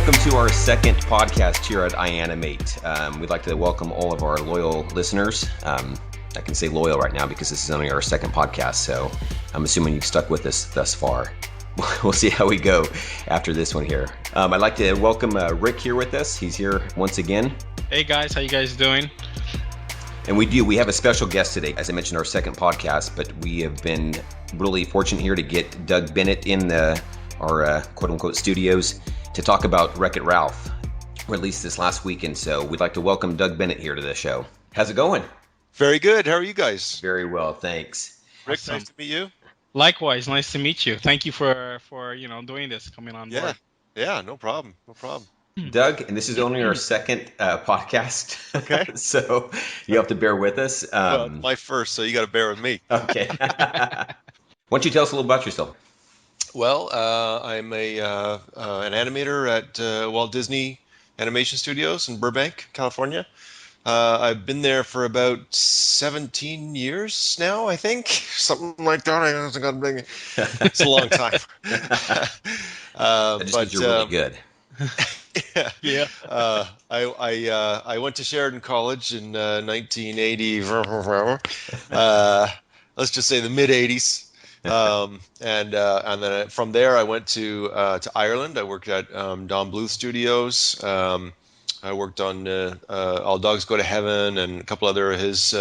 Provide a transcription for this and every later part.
welcome to our second podcast here at iAnimate. We'd like to welcome all of our loyal listeners. I can say loyal right now because this is only our second podcast, so I'm assuming you've stuck with us thus far. We'll see how we go after this one here. I'd like to welcome Rick here with us. He's here once again. Hey guys, how you guys doing? And we have a special guest today, as I mentioned, our second podcast, but we have been really fortunate here to get Doug Bennett in our quote-unquote studios to talk about Wreck-It Ralph, released this last weekend. So we'd like to welcome Doug Bennett here to the show. How's it going? Very good. How are you guys? Very well, thanks. Rick, Awesome. nice to meet you. Likewise, nice to meet you. Thank you for doing this, coming on board. Yeah, no problem. Doug, and this is only our second podcast, Okay. So you have to bear with us. Well, my first, so you got to bear with me. Okay. Why don't you tell us a little about yourself? Well, I'm an animator at Walt Disney Animation Studios in Burbank, California. I've been there for about 17 years now, I think. Something like that. It's a long time. But you're really good. Yeah. I went to Sheridan College in 1980. Let's just say the mid 80s. And then from there I went to Ireland. I worked at Don Bluth Studios. I worked on All Dogs Go to Heaven and a couple other of his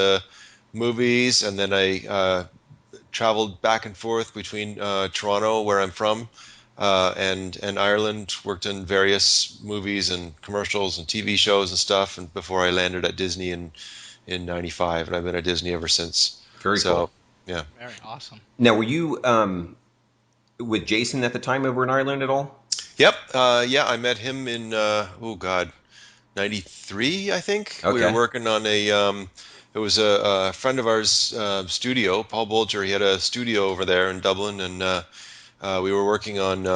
movies, and then I traveled back and forth between Toronto, where I'm from, and Ireland. Worked in various movies and commercials and TV shows and stuff, and before I landed at Disney in '95, and I've been at Disney ever since. Very cool. Yeah. Very awesome. Now, were you with Jason at the time over in Ireland at all? Yep. Yeah, I met him in '93, I think. Okay. We were working on it was a friend of ours studio, Paul Bolger. He had a studio over there in Dublin, and we were working on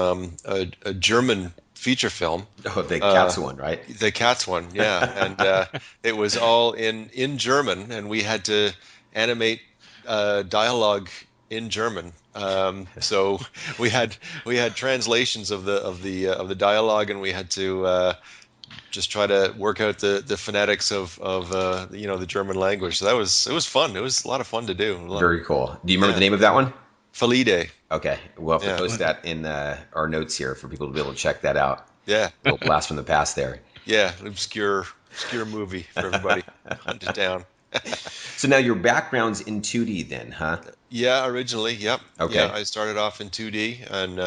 a German feature film. Oh, the Cats one, right? The Cats one, yeah. And it was all in German, and we had to animate dialogue in German. So we had translations of the dialogue, and we had to just try to work out the phonetics of the German language. So it was fun. It was a lot of fun to do. Very cool. Do you remember the name of that one? Felide. Okay, we'll have to post that in our notes here for people to be able to check that out. Yeah. A little blast from the past there. Yeah, an obscure movie for everybody. Hunt it down. So now your background's in 2D then, huh? Yeah, originally, yep. Okay. Yeah, I started off in 2D, and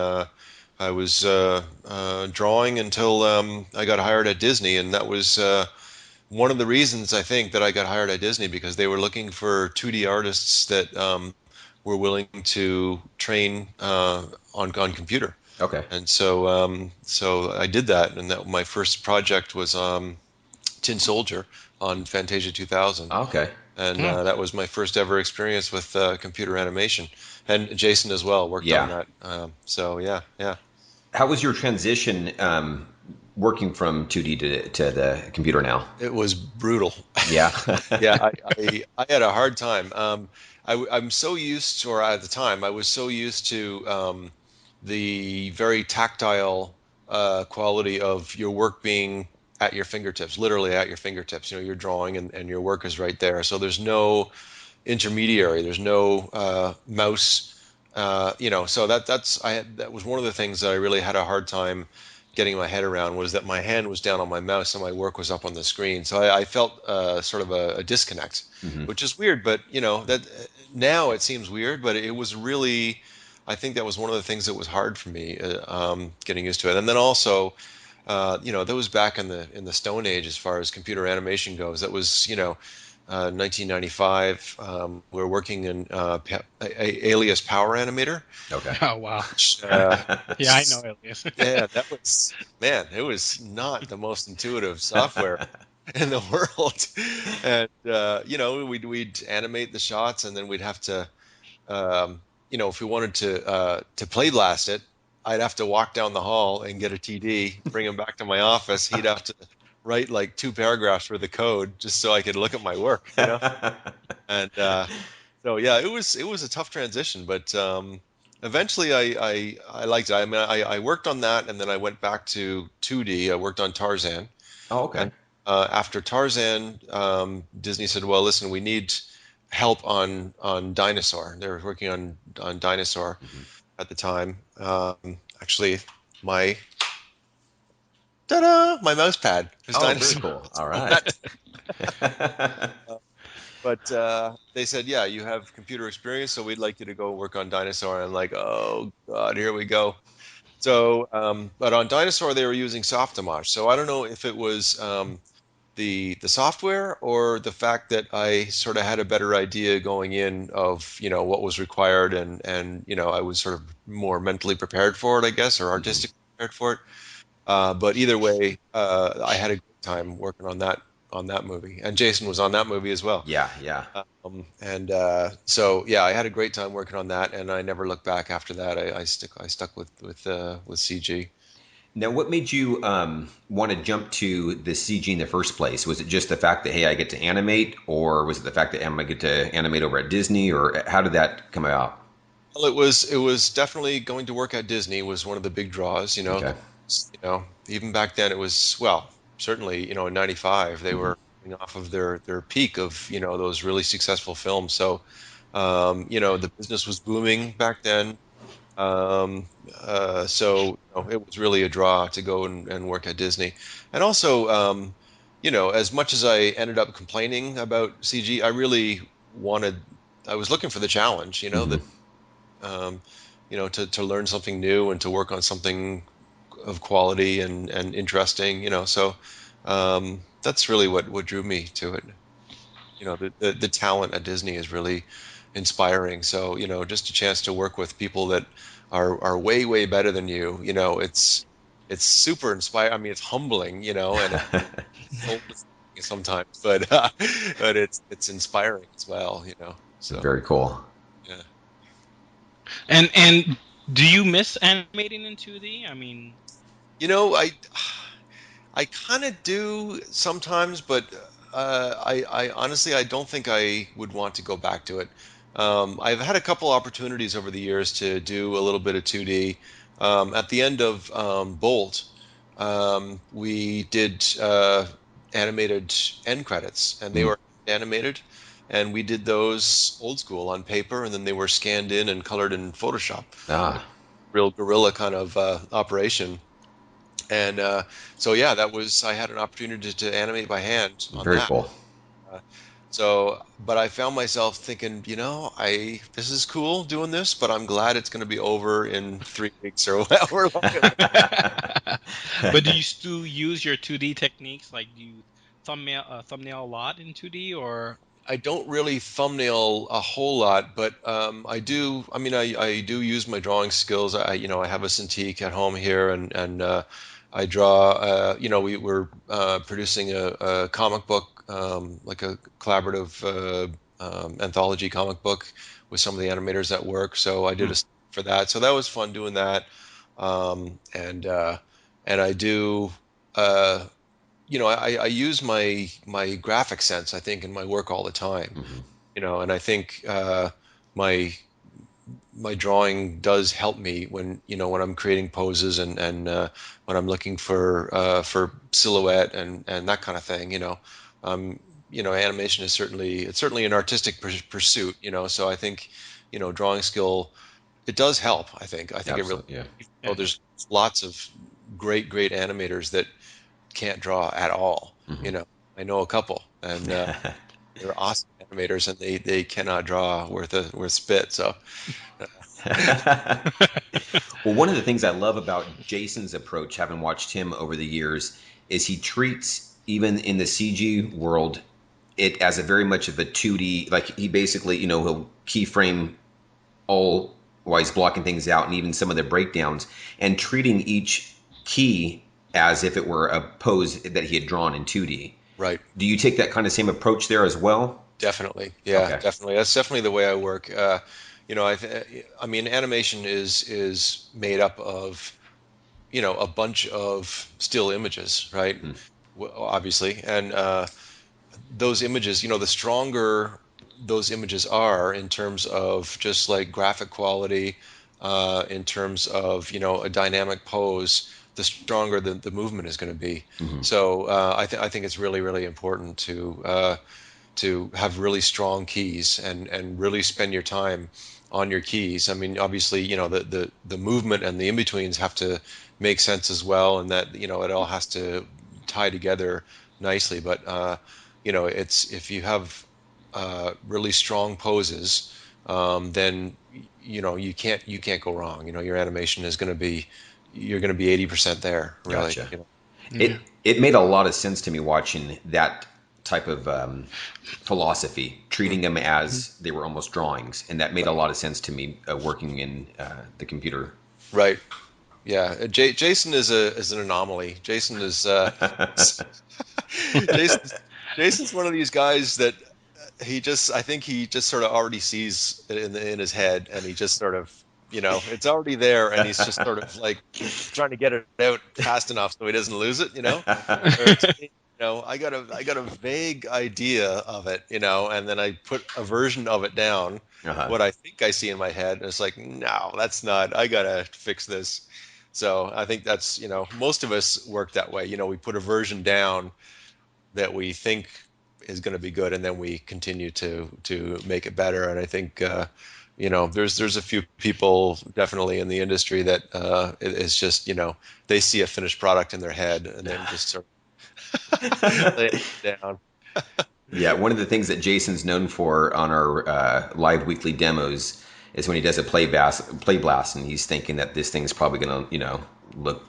I was drawing until I got hired at Disney, and that was one of the reasons I think that I got hired at Disney, because they were looking for 2D artists that were willing to train on computer. Okay. And so I did that, and that my first project was Tin Soldier on Fantasia 2000. Okay. And that was my first ever experience with computer animation, and Jason as well worked on that. So yeah. How was your transition working from 2D to the computer now? It was brutal. Yeah. Yeah, I had a hard time. I'm so used to, or at the time, I was so used to the very tactile quality of your work being at your fingertips, literally at your fingertips. You're drawing and your work is right there. So there's no intermediary. There's no mouse. So that was one of the things that I really had a hard time getting my head around, was that my hand was down on my mouse and my work was up on the screen. So I felt sort of a disconnect, which is weird. But that now it seems weird, but it was really, I think that was one of the things that was hard for me getting used to it. And then also, that was back in the Stone Age as far as computer animation goes. That was 1995. We were working in Alias Power Animator. Okay. Oh wow. Yeah, I know Alias. Yeah, that was, man, it was not the most intuitive software in the world. And we'd animate the shots, and then we'd have to, if we wanted to play blast it, I'd have to walk down the hall and get a TD, bring him back to my office. He'd have to write like 2 paragraphs for the code just so I could look at my work, And so yeah, it was a tough transition, but Eventually, I liked it. I mean, I worked on that, and then I went back to 2D. I worked on Tarzan, Oh, okay. and after Tarzan, Disney said, "Well, listen, we need help on Dinosaur." They were working on Dinosaur Hmm. at the time. Actually, my ta-da, my mouse pad is Oh, very Dinosaur. cool. All So right. but they said, "Yeah, you have computer experience, so we'd like you to go work on Dinosaur." And I'm like, "Oh God, here we go." So, but on Dinosaur, they were using Softimage. So I don't know if it was the software or the fact that I sort of had a better idea going in of what was required, and I was sort of more mentally prepared for it, I guess, or Hmm. artistically prepared for it. But either way, I had a great time working on that movie, and Jason was on that movie as well. Yeah, yeah. And so yeah, I had a great time working on that, and I never looked back after that. I stuck with CG. Now, what made you want to jump to the CG in the first place? Was it just the fact that, hey, I get to animate, or was it the fact that I'm going to get to animate over at Disney, or how did that come about? Well, it was definitely going to work at Disney was one of the big draws. Okay. Even back then it was, well, certainly in '95 they Hmm. were coming off of their peak of those really successful films. So the business was booming back then. Um, so it was really a draw to go and work at Disney. And also, as much as I ended up complaining about CG, I really wanted, I was looking for the challenge, Hmm. um, to learn something new and to work on something of quality and interesting, so that's really what drew me to it. The talent at Disney is really inspiring. So, just a chance to work with people that are way, way better than you, it's super inspiring. I mean, it's humbling, and it's soul destroying sometimes, but but it's inspiring as well, so Very cool. yeah. And do you miss animating in 2D? I mean, You know, I kind of do sometimes, but I honestly I don't think I would want to go back to it. I've had a couple opportunities over the years to do a little bit of 2D. At the end of Bolt, we did animated end credits, and they Mm. were animated, and we did those old school on paper, and then they were scanned in and colored in Photoshop. Ah, Real guerrilla kind of operation. And so yeah, that was I had an opportunity to animate by hand on very that. cool. Uh, so, but I found myself thinking, I this is cool doing this, but I'm glad it's going to be over in 3 weeks or however long it was. but do you still use your 2D techniques? Like, do you thumbnail a lot in 2D or? I don't really thumbnail a whole lot, but I do. I mean, I do use my drawing skills. I have a Cintiq at home here, and I draw. We're producing a comic book, like a collaborative anthology comic book with some of the animators at work. So I did Hmm. a for that. So that was fun doing that. And I do. Uh, I use my graphic sense, I think, in my work all the time. Hmm. And I think my my drawing does help me when I'm creating poses and when I'm looking for silhouette and that kind of thing. Um, animation is certainly an artistic pursuit. So I think drawing skill it does help. I think it really. Absolutely. Yeah. Oh, Yeah. there's lots of great animators that can't draw at all. Hmm. You know, I know a couple, and they're awesome animators, and they cannot draw worth spit. So, Well, one of the things I love about Jason's approach, having watched him over the years, is he treats even in the CG world it as a very much of a 2D. Like he basically, he'll keyframe all while he's blocking things out, and even some of the breakdowns, and treating each key as if it were a pose that he had drawn in 2D. right, Do you take that kind of same approach there as well? definitely, yeah, Okay. definitely. That's definitely the way I work. I mean, animation is made up of a bunch of still images, right? Hmm. Obviously, and those images, the stronger those images are in terms of just like graphic quality, in terms of a dynamic pose, the stronger the movement is going to be. Hmm. So I think it's really really important to have really strong keys and really spend your time on your keys. I mean, obviously, the movement and the in-betweens have to make sense as well, and that, it all has to tie together nicely. But, it's if you have really strong poses, then, you can't go wrong. Your animation is going to be, you're going to be 80% there, really. Gotcha. Yeah. It made a lot of sense to me watching that type of philosophy, treating them Mhm. as they were almost drawings, and that made a lot of sense to me working in the computer. Right. Yeah. Jason is an anomaly. Jason is Jason, Jason's one of these guys that I think he just sort of already sees it in his head, and he just sort of, it's already there, and he's just sort of like trying to get it out fast enough so he doesn't lose it, Whereas me, I got a vague idea of it, and then I put a version of it down, Uh-huh. what I think I see in my head, and it's like, no, that's not. I gotta fix this. So I think that's, most of us work that way. We put a version down that we think is going to be good, and then we continue to make it better. And I think there's a few people definitely in the industry that it's just they see a finished product in their head and then just sort of lay it down. Yeah, one of the things that Jason's known for on our live weekly demos is when he does a play blast, and he's thinking that this thing's probably going to, look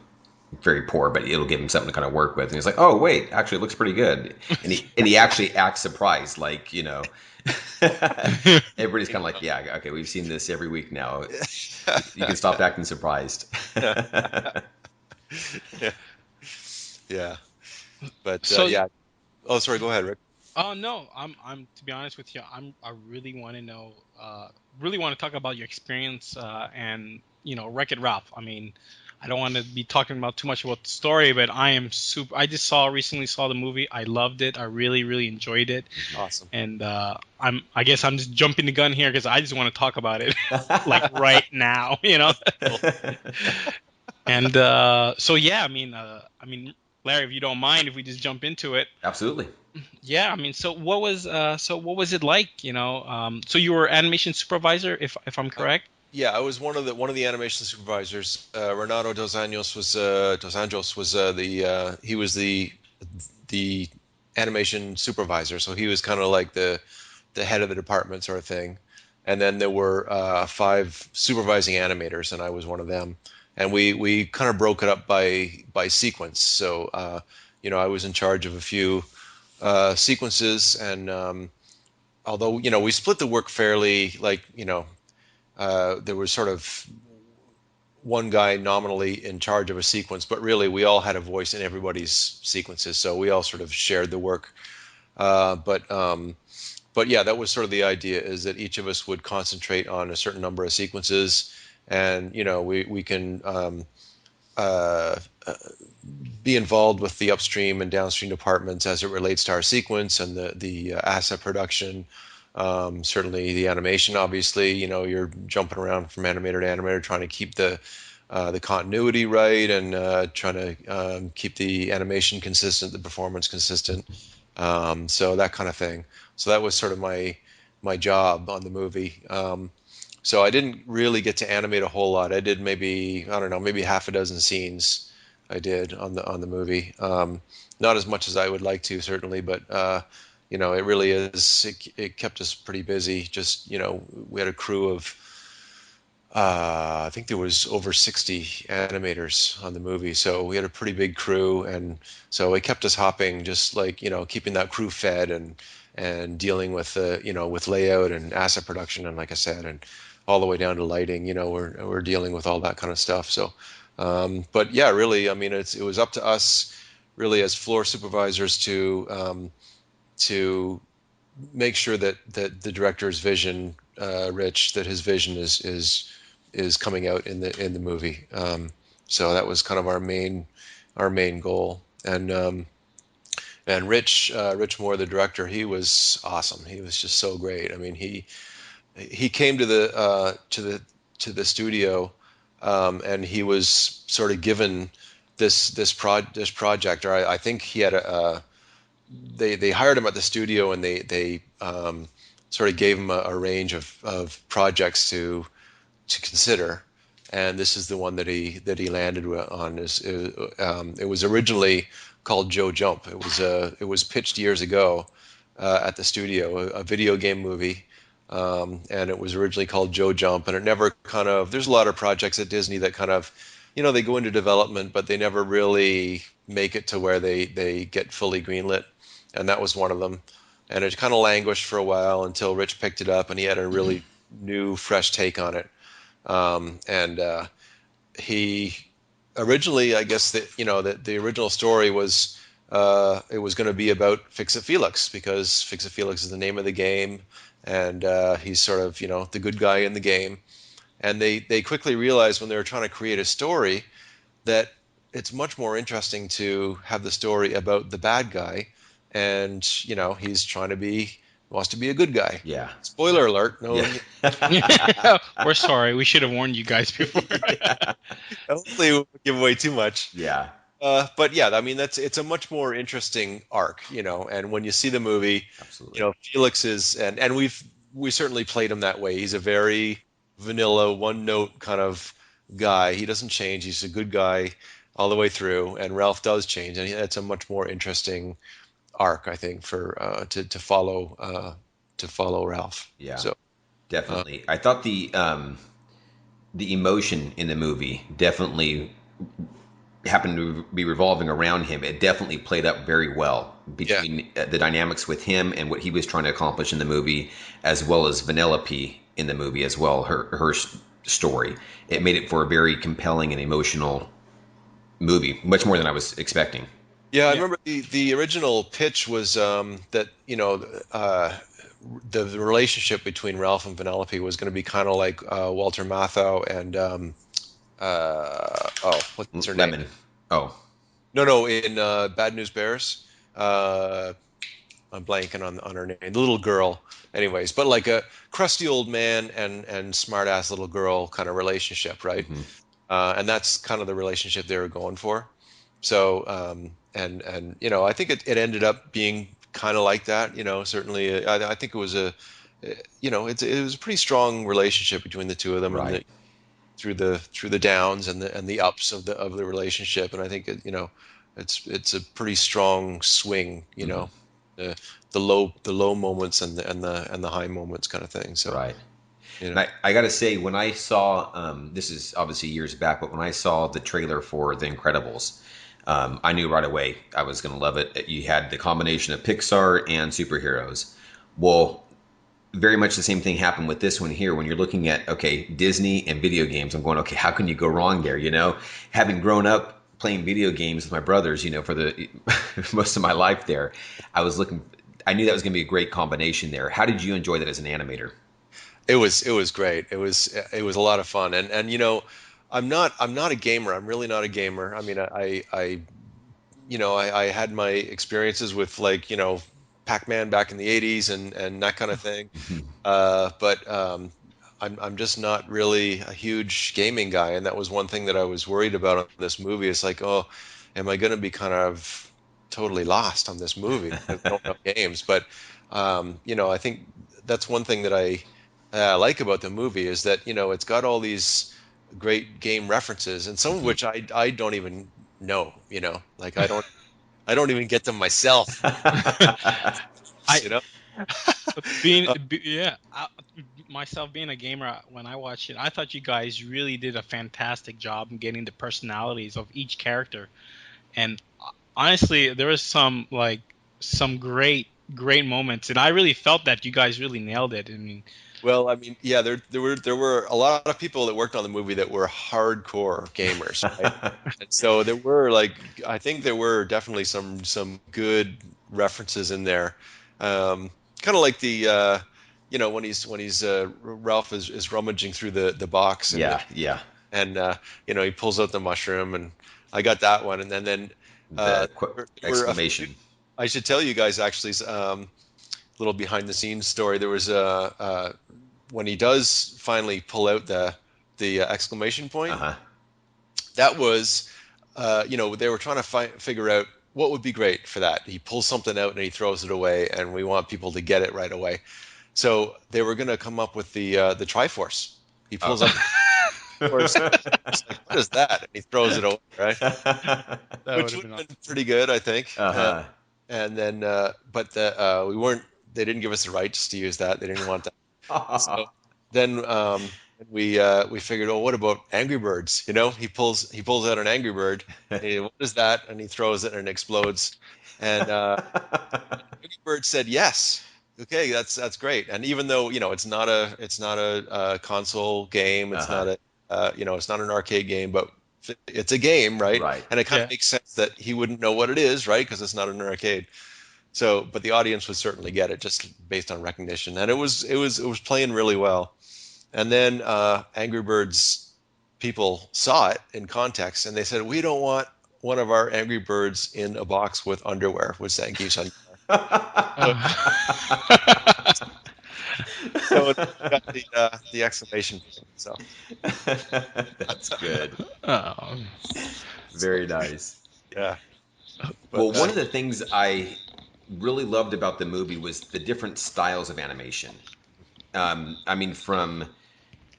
very poor, but it'll give him something to kind of work with. And he's like, "Oh, wait, actually, it looks pretty good." And he actually acts surprised, like everybody's kind of like, "Yeah, okay, we've seen this every week now. You can stop acting surprised." Yeah, but So, yeah. Oh, sorry. Go ahead, Rick. oh no, I'm to be honest with you, I really want to know, really want to talk about your experience, and Wreck-It Ralph. I mean, I don't want to be talking about too much about the story, but I am super. I just recently saw the movie. I loved it. I really, really enjoyed it, Awesome. and I guess I'm just jumping the gun here because I just want to talk about it, like right now. Cool. And so yeah, I mean, Larry, if you don't mind, if we just jump into it. Absolutely. Yeah, I mean, so what was it like? So you were animation supervisor, if I'm correct. Yeah, I was one of the animation supervisors. Renato Dos Anjos was he was the animation supervisor, so he was kind of like the head of the department sort of thing. And then there were five supervising animators, and I was one of them. And we kind of broke it up by sequence. So I was in charge of a few sequences, and although we split the work fairly, like there was sort of one guy nominally in charge of a sequence, but really we all had a voice in everybody's sequences, so we all sort of shared the work. But yeah, that was sort of the idea, is that each of us would concentrate on a certain number of sequences, and we can uh, be involved with the upstream and downstream departments as it relates to our sequence and the asset production. Certainly the animation, obviously, you're jumping around from animator to animator, trying to keep the continuity right, and trying to keep the animation consistent, the performance consistent. So that kind of thing. So that was sort of my job on the movie. So I didn't really get to animate a whole lot. I did maybe, I don't know, maybe half a dozen scenes I did on the movie. Not as much as I would like to, certainly, but it really is. It kept us pretty busy. Just we had a crew of I think there was over 60 animators on the movie, so we had a pretty big crew, and so it kept us hopping, just like keeping that crew fed and dealing with with layout and asset production, and like I said, and all the way down to lighting. We're dealing with all that kind of stuff. So, but yeah, really, I mean, it was up to us, really, as floor supervisors to make sure that the director's vision, Rich, that his vision is coming out in the movie. So that was kind of our main goal. And Rich Moore, the director, he was awesome. He was just so great. I mean, he came to to the studio, and he was sort of given this project, or I think he had they hired him at the studio, and they sort of gave him a range of projects to consider, and this is the one that he landed on. It was originally called Joe Jump. It was pitched years ago at the studio, a video game movie, and it was originally called Joe Jump, and it never kind of. There's a lot of projects at Disney that kind of, they go into development, but they never really make it to where they get fully greenlit, and that was one of them. And it kind of languished for a while until Rich picked it up, and he had a really new, fresh take on it. And he originally, I guess that the original story was it was going to be about Fix-It Felix, because Fix-It Felix is the name of the game, and he's sort of the good guy in the game. And they quickly realized when they were trying to create a story that it's much more interesting to have the story about the bad guy, and he's wants to be a good guy. Yeah. Spoiler alert. No. Yeah. We're sorry. We should have warned you guys before. Yeah. Hopefully we won't give away too much. Yeah. But yeah, I mean, it's a much more interesting arc, and when you see the movie, Absolutely. Felix is, and we certainly played him that way. He's a very vanilla, one note kind of guy. He doesn't change. He's a good guy all the way through, and Ralph does change, and it's a much more interesting arc, I think, for to follow Ralph. Yeah. So definitely. I thought the emotion in the movie definitely happened to be revolving around him. It definitely played up very well between the dynamics with him and what he was trying to accomplish in the movie, as well as Vanellope in the movie as well, her story. It made it for a very compelling and emotional movie, much more than I was expecting. Yeah, I remember the original pitch was that the relationship between Ralph and Vanellope was going to be kind of like Walter Matthau and what's her Lemon. name? Oh, No, in Bad News Bears. I'm blanking on her name. The little girl. Anyways, but like a crusty old man and smart ass little girl kind of relationship, right? mm-hmm. And that's kind of the relationship they were going for. So, and I think it ended up being kind of like that. Certainly, I think it was it was a pretty strong relationship between the two of them, Right. and through the downs and the ups of the relationship. And I think it's a pretty strong swing. Mm-hmm. The low moments and the high moments kind of thing. So Right. And I got to say, when I saw this is obviously years back, but when I saw the trailer for The Incredibles, I knew right away I was going to love it. You had the combination of Pixar and superheroes. Well, very much the same thing happened with this one here. When you're looking at, okay, Disney and video games, I'm going, okay, how can you go wrong there? Having grown up playing video games with my brothers, for the most of my life there, I knew that was going to be a great combination there. How did you enjoy that as an animator? It was great. It was a lot of fun, and I'm not a gamer. I'm really not a gamer. I mean, I had my experiences with Pac-Man back in the '80s and that kind of thing, but I'm just not really a huge gaming guy, and that was one thing that I was worried about on this movie. It's like, oh, am I going to be kind of totally lost on this movie because I don't know games? But I think that's one thing that I like about the movie is that it's got all these great game references, and some of which I don't even know. Like I don't even get them myself. Myself being a gamer, when I watched it, I thought you guys really did a fantastic job in getting the personalities of each character. And honestly, there was some great moments, and I really felt that you guys really nailed it. I mean, well, I mean, yeah, there were a lot of people that worked on the movie that were hardcore gamers, right? And so there were I think there were definitely some good references in there, kind of like the when he's Ralph is rummaging through the box, and and he pulls out the mushroom, and I got that one, and then exclamation. I should tell you guys actually. Little behind the scenes story. There was when he does finally pull out the the exclamation point. Uh-huh. That was, they were trying to figure out what would be great for that. He pulls something out and he throws it away, and we want people to get it right away. So they were going to come up with the Triforce. He pulls up the Triforce. It's like, what is that? And he throws it away, right? That Which would have been pretty good, I think. Uh-huh. And then, but we weren't. They didn't give us the rights to use that. They didn't want that. So then we figured, oh, what about Angry Birds? He pulls out an Angry Bird. And what is that? And he throws it and it explodes. And Angry Bird said yes. Okay, that's great. And even though it's not a console game, it's not it's not an arcade game, but it's a game, right? Right. And it kind of makes sense that he wouldn't know what it is, right? Because it's not an arcade. So, but the audience would certainly get it just based on recognition, and it was playing really well. And then Angry Birds people saw it in context, and they said, "We don't want one of our Angry Birds in a box with underwear, with Zangief's underwear." So it got the exclamation point. So that's good. Oh. Very nice. Yeah. Well, one of the things I really loved about the movie was the different styles of animation. I mean, from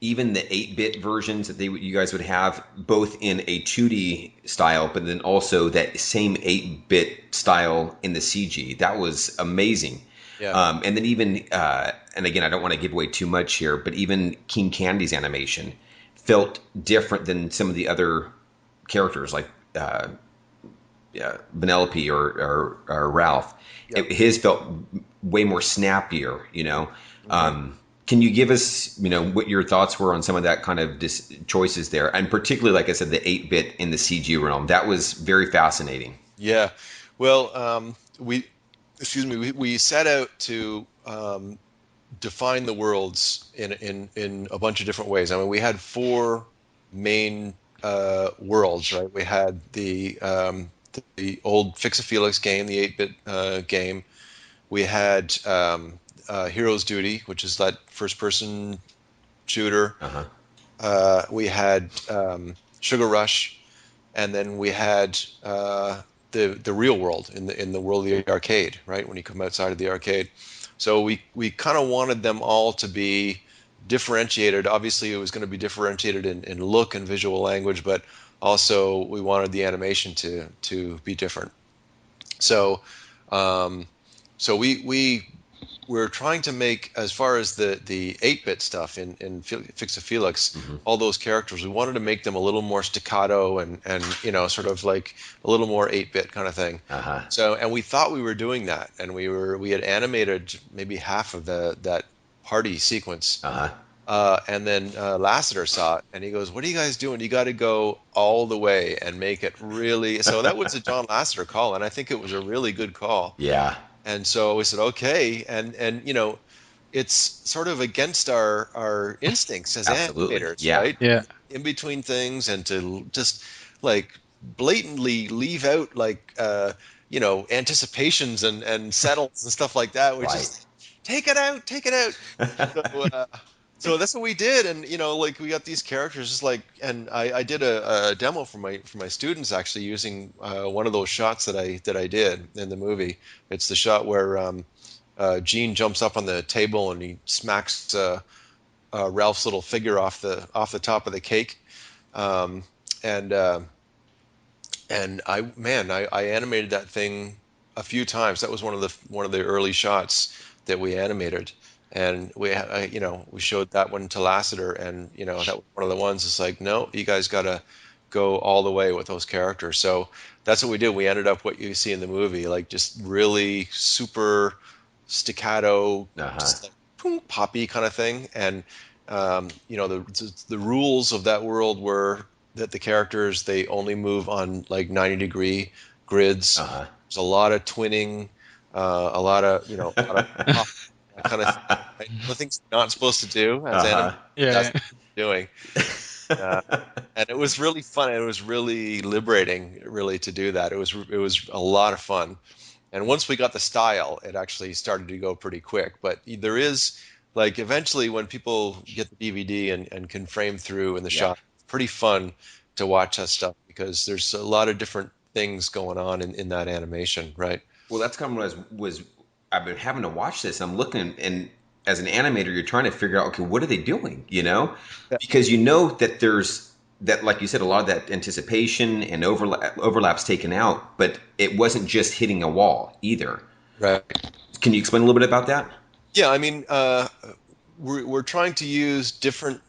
even the 8-bit versions that you guys would have, both in a 2D style, but then also that same 8-bit style in the CG. That was amazing. Yeah. And then even, and again, I don't want to give away too much here, but even King Candy's animation felt different than some of the other characters, like Vanellope or Ralph. Yep. His felt way more snappier, Mm-hmm. Can you give us, what your thoughts were on some of that kind of choices there? And particularly, like I said, the 8-bit in the CG realm. That was very fascinating. Yeah. Well, we set out to define the worlds in a bunch of different ways. I mean, we had 4 main worlds, right? We had the old Fix-a-Felix game, the 8-bit game. We had Hero's Duty, which is that first-person shooter. Uh-huh. We had Sugar Rush, and then we had the real world in the world of the arcade, right? When you come outside of the arcade. So we kind of wanted them all to be differentiated. Obviously, it was going to be differentiated in look and visual language, but also we wanted the animation to be different. So we're trying to make, as far as the 8-bit stuff in Fix-a-Felix, Mm-hmm. all those characters, we wanted to make them a little more staccato and sort of like a little more 8-bit kind of thing. Uh-huh. So, and we thought we were doing that, and we had animated maybe half of that party sequence. Uh-huh. And then Lasseter saw it, and he goes, "What are you guys doing? You got to go all the way and make it really." So that was a John Lasseter call, and I think it was a really good call. Yeah. And so we said, okay, and it's sort of against our instincts as Absolutely. animators, Yeah. right? Yeah. In between things, and to just like blatantly leave out like anticipations and settles and stuff like that. We just take it out. So that's what we did, and like we got these characters, just like, and I did a demo for my students actually using one of those shots that I did in the movie. It's the shot where Gene jumps up on the table and he smacks Ralph's little figure off the top of the cake, and I animated that thing a few times. That was one of the early shots that we animated. And we showed that one to Lasseter, and that was one of the ones. It's like, no, you guys got to go all the way with those characters. So that's what we did. We ended up what you see in the movie, like just really super staccato, just like boom, poppy kind of thing. And the rules of that world were that the characters, they only move on like 90-degree grids. There's a lot of twinning, a lot of kind of right? The things you're not supposed to do as that's doing. And it was really fun. It was really liberating, really, to do that. It was a lot of fun. And once we got the style, it actually started to go pretty quick. But there is like eventually when people get the DVD and can frame through in the Yeah. shot, it's pretty fun to watch that stuff because there's a lot of different things going on in that animation, right? Well, that's kind of what was I've been having to watch this. I'm looking, and as an animator, you're trying to figure out, okay, what are they doing? You know, Yeah. because you know that there's that, like you said, a lot of that anticipation and overlaps taken out, but it wasn't just hitting a wall either. Right. Can you explain a little bit about that? Yeah, I mean, we're trying to use different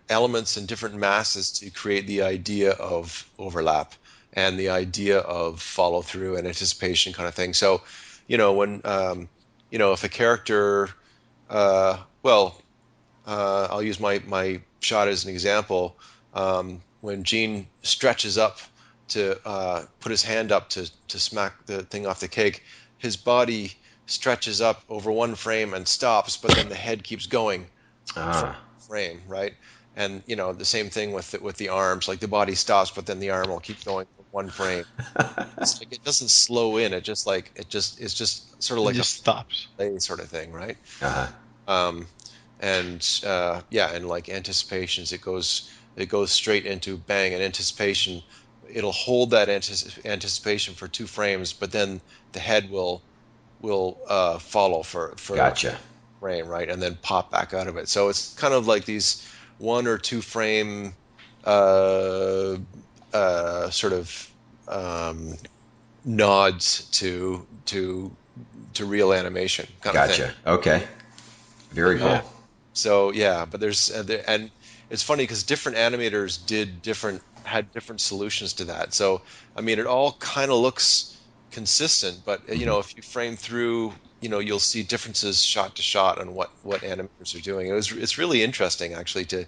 elements and different masses to create the idea of overlap and the idea of follow through and anticipation kind of thing. So, when if a character, well, I'll use my shot as an example. When Gene stretches up to put his hand up to smack the thing off the cake, his body stretches up over one frame and stops, but then the head keeps going from Ah, frame, right? And the same thing with the arms, like the body stops, but then the arm will keep going from one frame. It's like it doesn't slow in. It just like it's just sort of It like a just stops. play sort of thing, right? uh, Um, and yeah, and like anticipations, it goes straight into bang and anticipation. It'll hold that anticipation for 2 frames, but then the head will follow for gotcha. frame, right, and then pop back out of it. So it's kind of like these 1 or 2 frame uh, sort of um, nods to real animation kind of thing. Gotcha. Okay. Very Yeah. cool. So yeah, but and it's funny because different animators had different solutions to that. So I mean, it all kind of looks consistent, but Hmm. if you frame through, you'll see differences shot to shot on what animators are doing. It's really interesting actually to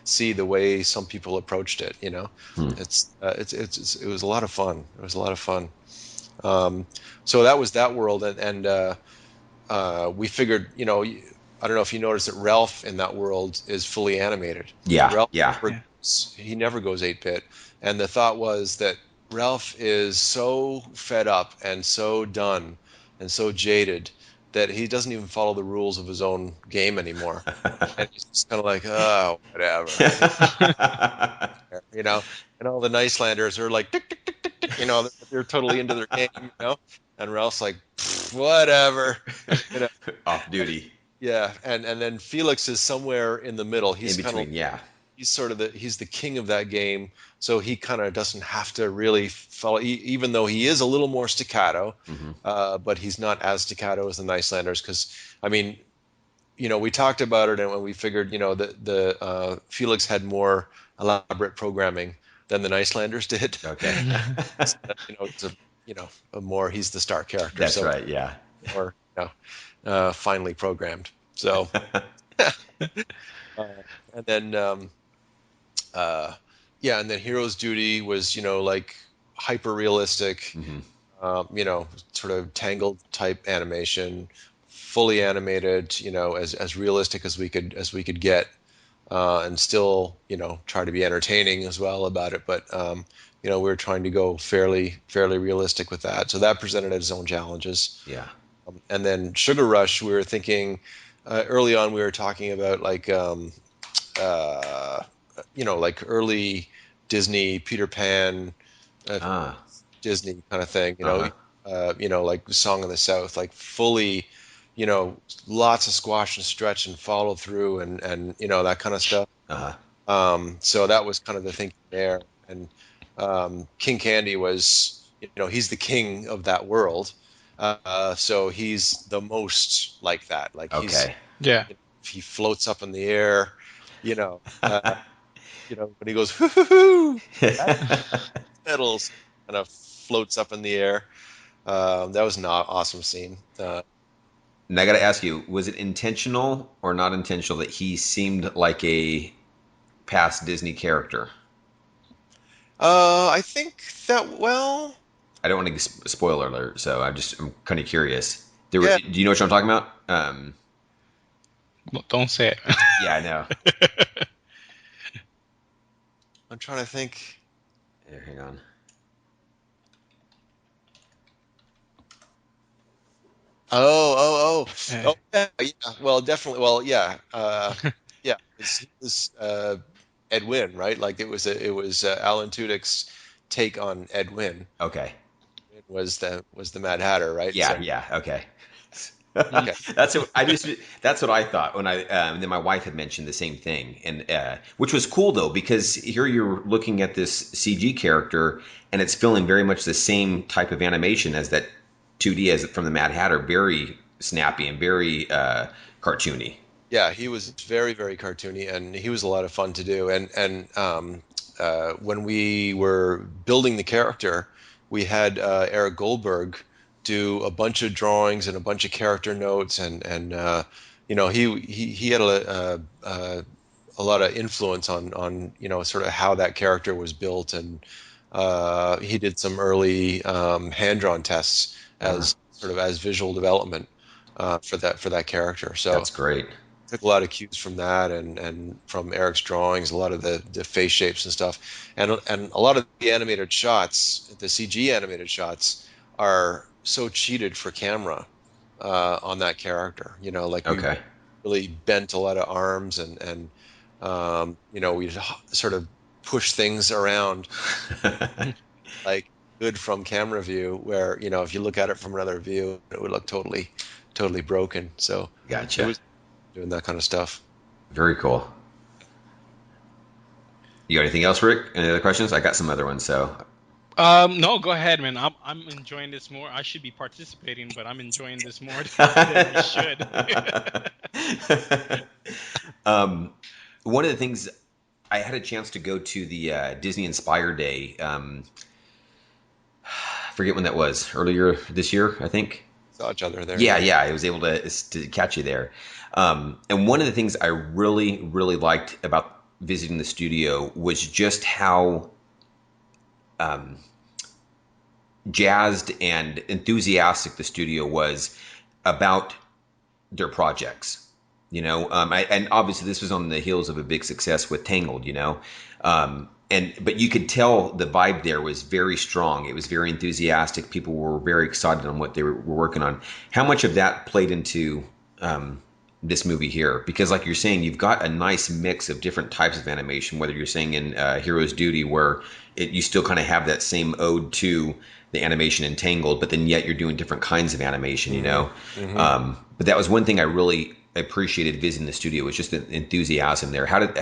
see the way some people approached it. Hmm. It was a lot of fun. It was a lot of fun. Um, so that was that world, and we figured, I don't know if you noticed that Ralph in that world is fully animated. Yeah. Ralph Yeah. Yeah. he never goes 8-bit, and the thought was that Ralph is so fed up and so done and so jaded that he doesn't even follow the rules of his own game anymore, and he's just kind of like, oh, whatever, you know. And all the Nicelanders are like, tick, tick, tick, tick, tick, they're totally into their game. And Ralph's like, whatever, you know. Off duty. Yeah, and then Felix is somewhere in the middle. In between. Yeah. He's sort of he's the king of that game, so he kind of doesn't have to really follow, even though he is a little more staccato, Hmm. but he's not as staccato as the Nicelanders. Because I mean, we talked about it, and when we figured, the Felix had more elaborate programming than the Nicelanders did. Okay. It's a more he's the star character, That's so right. Yeah. more finely programmed. So. Uh, and then uh, yeah, and then Hero's Duty was like hyper realistic, Hmm. sort of Tangled type animation, fully animated, as realistic as we could get, and still try to be entertaining as well about it. But we were trying to go fairly realistic with that, so that presented its own challenges. Yeah. And then Sugar Rush, we were thinking early on, we were talking about like uh, like early Disney, Peter Pan, uh, Ah. Disney kind of thing. Uh-huh. Like Song of the South, like fully, lots of squash and stretch and follow through and that kind of stuff. Uh-huh. So that was kind of the thinking there. And King Candy was, he's the king of that world. So he's the most like that. Like Okay. Yeah. he floats up in the air, you know. When he goes, hoo, hoo, hoo, that pedals kind of floats up in the air. That was an awesome scene. And I got to ask you, was it intentional or not intentional that he seemed like a past Disney character? I think that, well, I don't want to spoiler alert, so I'm kind of curious. yeah, Do you know what I'm talking about? Don't say it. Yeah, I know. I'm trying to think. Here, hang on. Oh, yeah, yeah. Well, definitely. Well, yeah, yeah. It was Ed Wynn, right? Like it was Alan Tudyk's take on Ed Wynn. Okay. It was the Mad Hatter, right? Yeah, So yeah, okay. Mm. okay, That's what I just. That's what I thought when I. Then my wife had mentioned the same thing, and which was cool though because here you're looking at this CG character, and it's feeling very much the same type of animation as that 2D as from the Mad Hatter, very snappy and very cartoony. yeah, he was very very cartoony, and he was a lot of fun to do. And when we were building the character, we had Eric Goldberg do a bunch of drawings and a bunch of character notes, and he had a lot of influence on sort of how that character was built, and he did some early hand drawn tests Uh, as sort of as visual development for that character. So that's great. took a lot of cues from that and from Eric's drawings, a lot of the face shapes and stuff, and a lot of the animated shots, the CG animated shots, are so cheated for camera on that character. Like we Okay. really bent a lot of arms and we sort of push things around like good from camera view, where if you look at it from another view, it would look totally broken. So it Gotcha. was doing that kind of stuff. Very cool. You got anything else, Rick? Any other questions? I got some other ones. So, No, go ahead, man. I'm enjoying this more. I should be participating, but I'm enjoying this more than we should. um, one of the things I had a chance to go to the Disney Inspire Day. I forget when that was. Earlier this year, I think. Saw each other there. Yeah, yeah. I was able to catch you there. And one of the things I really, really liked about visiting the studio was just how jazzed and enthusiastic the studio was about their projects. And obviously this was on the heels of a big success with Tangled. But you could tell the vibe there was very strong. It was very enthusiastic. People were very excited on what they were working on. How much of that played into this movie here? Because, like you're saying, you've got a nice mix of different types of animation. Whether you're saying in Hero's Duty, where you still kind of have that same ode to the animation in Tangled, but then yet you're doing different kinds of animation. Mm-hmm. But that was one thing I really appreciated visiting the studio, was just the enthusiasm there. How did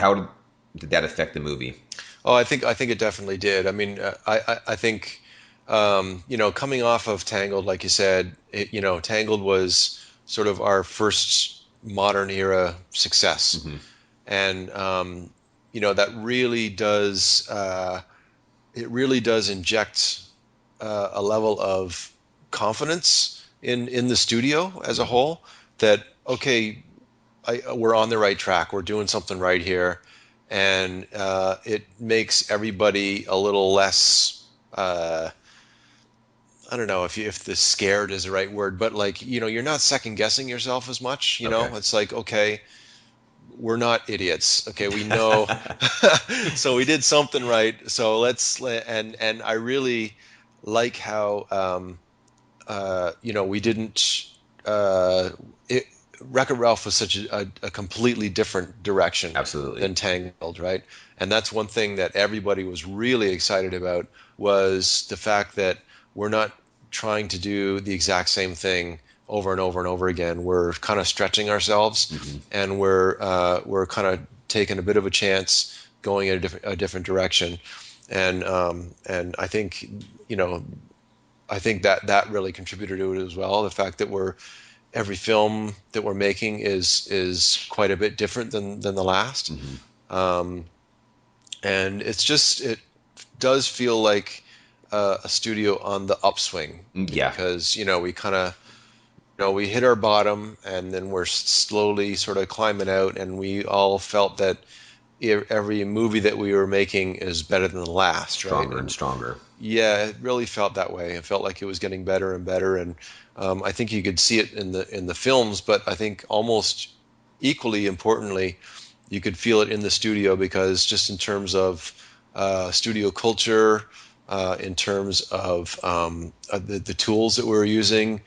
that affect the movie? Oh, I think it definitely did. I mean, I think coming off of Tangled, like you said, Tangled was sort of our first modern era success, Hmm. and that really does inject a level of confidence in the studio as a whole, that okay, we're on the right track, we're doing something right here, and it makes everybody a little less. I don't know if the scared is the right word, but like you're not second guessing yourself as much. Okay. It's like, okay, we're not idiots. Okay, we know. So we did something right. So and I really like how we didn't. It, Wreck-It Ralph was such a completely different direction Absolutely. than Tangled, right? And that's one thing that everybody was really excited about, was the fact that we're not trying to do the exact same thing over and over and over again. We're kind of stretching ourselves, Hmm. and we're kind of taking a bit of a chance, going in a different direction, and I think that really contributed to it as well. The fact that every film that we're making is quite a bit different than the last, Hmm. um, and it does feel like a studio on the upswing, Yeah. because we kind of we hit our bottom, and then we're slowly sort of climbing out, and we all felt that every movie that we were making is better than the last, right? Stronger and stronger. Yeah, it really felt that way. It felt like it was getting better and better, and I think you could see it in the films. But I think almost equally importantly, you could feel it in the studio, because just in terms of studio culture, in terms of the tools that we were using,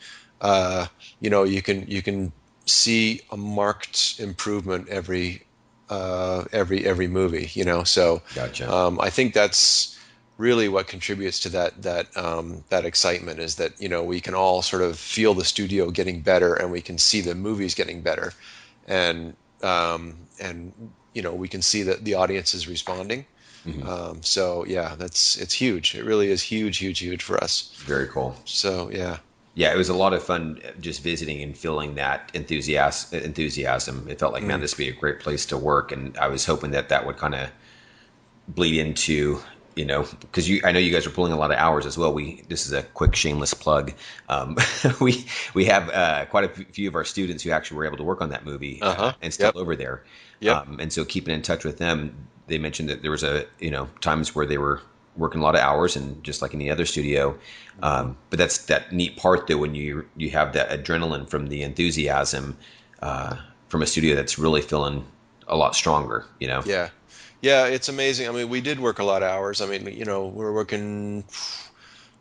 you can see a marked improvement every movie. So Gotcha. I think that's really what contributes to that excitement, is that we can all sort of feel the studio getting better, and we can see the movies getting better, and we can see that the audience is responding. Hmm. So yeah, it's huge. It really is huge, huge, huge for us. Very cool. So yeah. Yeah, it was a lot of fun just visiting and feeling that enthusiasm. It felt like, man, Mm. this would be a great place to work, and I was hoping that that would kind of bleed into, because I know you guys are pulling a lot of hours as well. This is a quick shameless plug. Um, we have quite a few of our students who actually were able to work on that movie Uh-huh. and still Yep. over there. Yep. And so keeping in touch with them, they mentioned that there was times where they were working a lot of hours, and just like any other studio. But that's that neat part though, when you have that adrenaline from the enthusiasm from a studio that's really feeling a lot stronger. Yeah. Yeah, it's amazing. I mean, we did work a lot of hours. I mean, we're working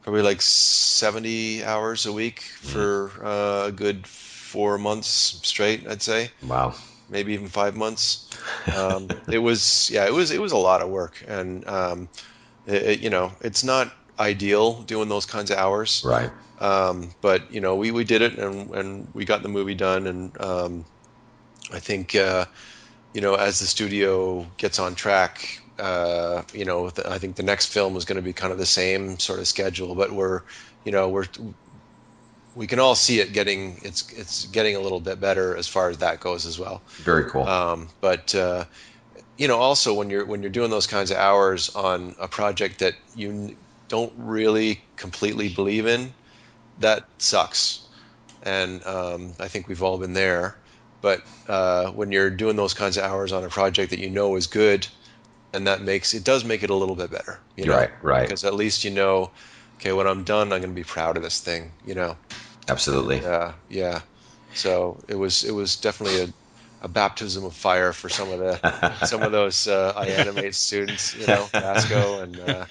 probably like 70 hours a week Mm. for a good 4 months straight, I'd say. Wow. Maybe even 5 months. It was a lot of work, and it's not ideal doing those kinds of hours. Right. But we did it, and we got the movie done, and I think as the studio gets on track, I think the next film is going to be kind of the same sort of schedule, but we can all see it's getting a little bit better as far as that goes as well. Very cool. But also when you're doing those kinds of hours on a project that you don't really completely believe in, that sucks. And I think we've all been there. But when you're doing those kinds of hours on a project that you know is good, and does make it a little bit better, Right. Right. because at least okay, when I'm done, I'm going to be proud of this thing. Absolutely. Yeah. So it was definitely a baptism of fire for some of those iAnimate students, Vasco and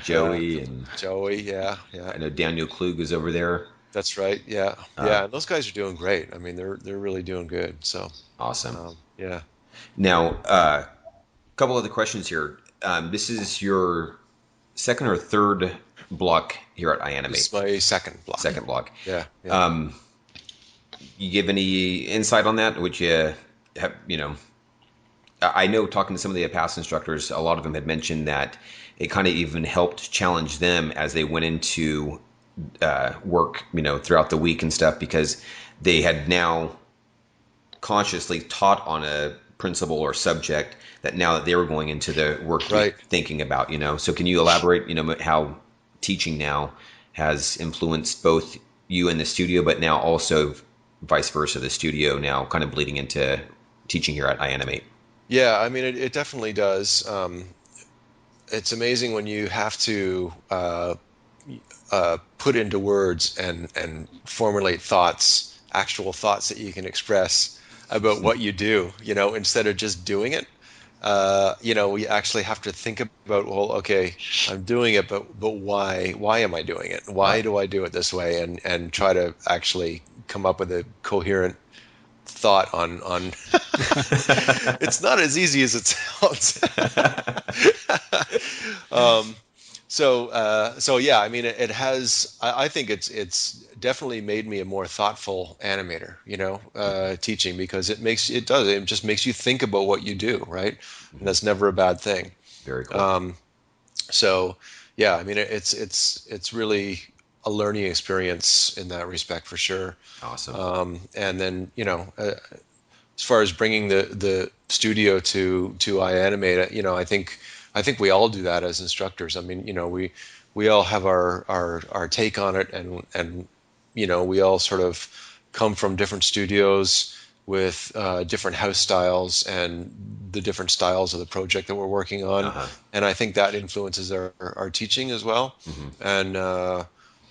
Joey and Joey. Yeah, yeah. I know Daniel Klug is over there. That's right. Yeah, Uh, yeah. And those guys are doing great. I mean, they're really doing good. So, awesome. yeah. Now, a couple other questions here. This is your second or third block here at This iAnimate. is my second block. Second block. Yeah, yeah. You give any insight on that? Would you have, I know talking to some of the past instructors, a lot of them had mentioned that it kind of even helped challenge them as they went into work, throughout the week and stuff, because they had now consciously taught on a principle or subject that now that they were going into the work week Right. thinking about, So can you elaborate, how teaching now has influenced both you and the studio, but now also vice versa, the studio now kind of bleeding into teaching here at iAnimate? Yeah, I mean, it definitely does. It's amazing when you have to put into words and formulate actual thoughts that you can express about what you do, instead of just doing it. We actually have to think about, well, okay, I'm doing it, but why? Why am I doing it? Why Right. do I do it this way? And try to actually come up with a coherent thought on. It's not as easy as it sounds. um, so yeah, I mean, it has. I think it's definitely made me a more thoughtful animator. Teaching, because it just makes you think about what you do, right? And that's never a bad thing. Very cool. So yeah, I mean, it's really a learning experience in that respect for sure. Awesome. And then as far as bringing the studio to iAnimate, I think we all do that as instructors. I mean, we all have our take on it, and we all sort of come from different studios with different house styles and the different styles of the project that we're working on, Uh-huh. and I think that influences our teaching as well. Hmm. And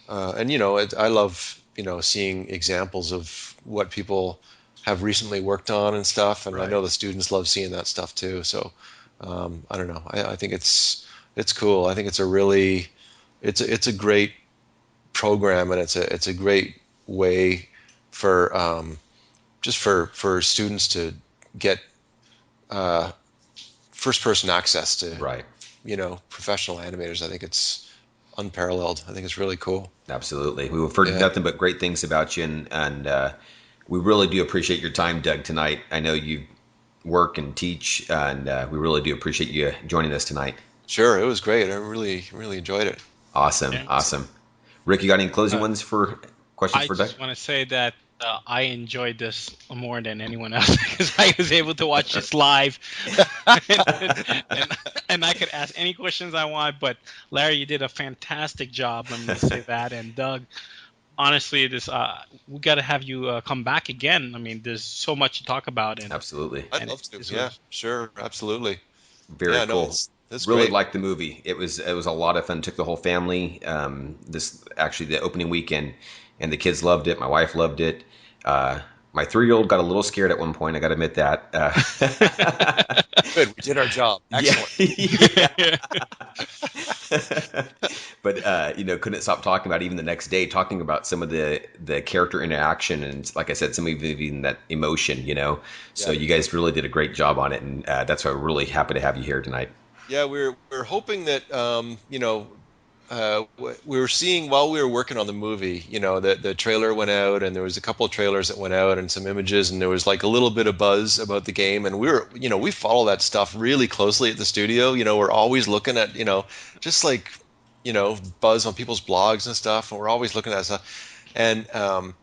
I love seeing examples of what people have recently worked on and stuff, and I Right. know the students love seeing that stuff too. So I don't know. I think it's cool. I think it's a great program, and it's a great way for just for students to get first person access to Right. professional animators. I think it's unparalleled. I think it's really cool. Absolutely. We've heard nothing but great things about you, and we really do appreciate your time, Doug, tonight. I know you work and teach, and we really do appreciate you joining us tonight. Sure, it was great. I really enjoyed it. Awesome, awesome. Rick, you got any closing questions for Doug? I just want to say that I enjoyed this more than anyone else because I was able to watch this live, and I could ask any questions I want. But Larry, you did a fantastic job. Let me say that. And Doug, honestly, this we got to have you come back again. I mean, there's so much to talk about. And absolutely, I'd love to. Yeah, sure, absolutely. Very cool. That's really great. liked the movie. It was a lot of fun. Took the whole family. The opening weekend, and the kids loved it. My wife loved it. My 3-year-old got a little scared at one point. I got to admit that. Good. We did our job. Excellent. Yeah. But couldn't stop talking about it even the next day, talking about some of the character interaction and, like I said, some of even that emotion. So you guys really did a great job on it, and that's why we're really happy to have you here tonight. Yeah, we're hoping that we were seeing while we were working on the movie, the trailer went out, and there was a couple of trailers that went out and some images, and there was like a little bit of buzz about the game, and we follow that stuff really closely at the studio. We're always looking at just like buzz on people's blogs and stuff, and we're always looking at that stuff. And a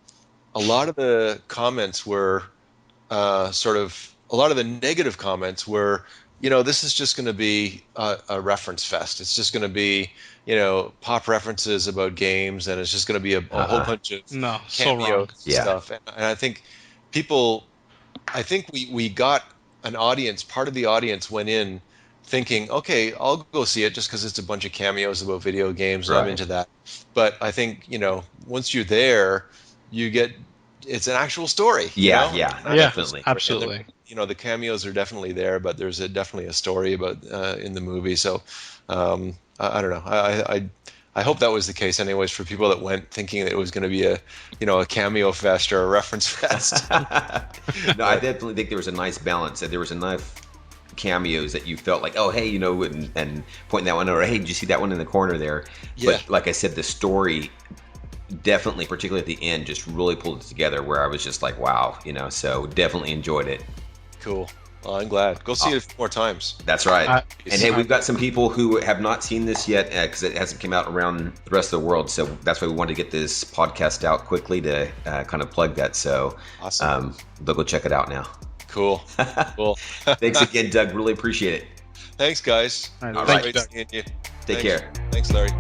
lot of the comments were a lot of the negative comments were, this is just going to be a reference fest. It's just going to be, pop references about games, and it's just going to be a whole bunch of cameo stuff. And I think we got an audience. Part of the audience went in thinking, okay, I'll go see it just because it's a bunch of cameos about video games, and I'm into that. But I think, once you're there, it's an actual story. Definitely. Absolutely. The cameos are definitely there, but there's definitely a story about in the movie. So I don't know. I hope that was the case, anyways, for people that went thinking that it was going to be a cameo fest or a reference fest. No, I definitely think there was a nice balance. That there was enough cameos that you felt like, oh, hey, and pointing that one out, or hey, did you see that one in the corner there? Yeah. But like I said, the story definitely, particularly at the end, just really pulled it together where I was just like, wow, so definitely enjoyed it. Cool. Well, I'm glad. Go see it 4 times. That's right. And hey, we've got some people who have not seen this yet because it hasn't come out around the rest of the world. So that's why we wanted to get this podcast out quickly to kind of plug that. So awesome. They'll go check it out now. Cool. Thanks again, Doug. Really appreciate it. Thanks, guys. All right. Great seeing you. Take care. Thanks, Larry.